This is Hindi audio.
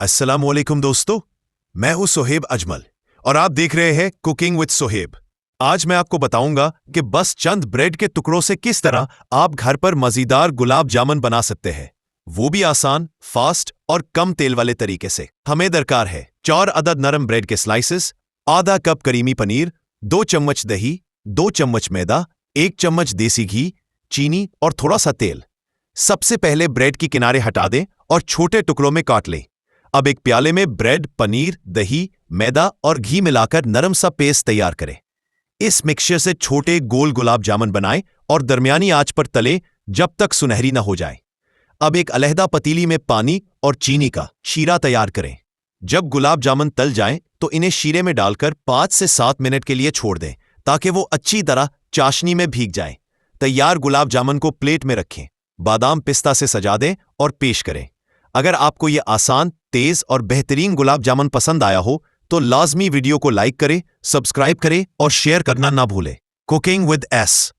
अस्सलाम वालेकुम दोस्तों, मैं हूं सोहेब अजमल और आप देख रहे हैं कुकिंग विद सोहेब। आज मैं आपको बताऊंगा कि बस चंद ब्रेड के टुकड़ों से किस तरह आप घर पर मजेदार गुलाब जामुन बना सकते हैं, वो भी आसान, फास्ट और कम तेल वाले तरीके से। हमें दरकार है 4 अदद नरम ब्रेड के स्लाइसेस, आधा कप करीमी पनीर, 2 चम्मच दही, 2 चम्मच मैदा, 1 चम्मच देसी घी, चीनी और थोड़ा सा तेल। सबसे पहले ब्रेड की किनारे हटा दें और छोटे टुकड़ों में काट लें। अब एक प्याले में ब्रेड, पनीर, दही, मैदा और घी मिलाकर नरम सा पेस्ट तैयार करें। इस मिक्सचर से छोटे गोल गुलाब जामुन बनाएं और दरमियानी आंच पर तलें जब तक सुनहरी न हो जाए। अब एक अलहदा पतीली में पानी और चीनी का शीरा तैयार करें। जब गुलाब जामुन तल जाएं तो इन्हें शीरे में डालकर 5 से 7 मिनट के लिए छोड़ दें ताकि वो अच्छी तरह चाशनी में भीग जाएं। तैयार गुलाब जामुन को प्लेट में रखें, बादाम पिस्ता से सजा दें और पेश करें। अगर आपको ये आसान, तेज और बेहतरीन गुलाब जामुन पसंद आया हो तो लाजमी वीडियो को लाइक करें, सब्सक्राइब करें और शेयर करना ना भूलें। Cooking with S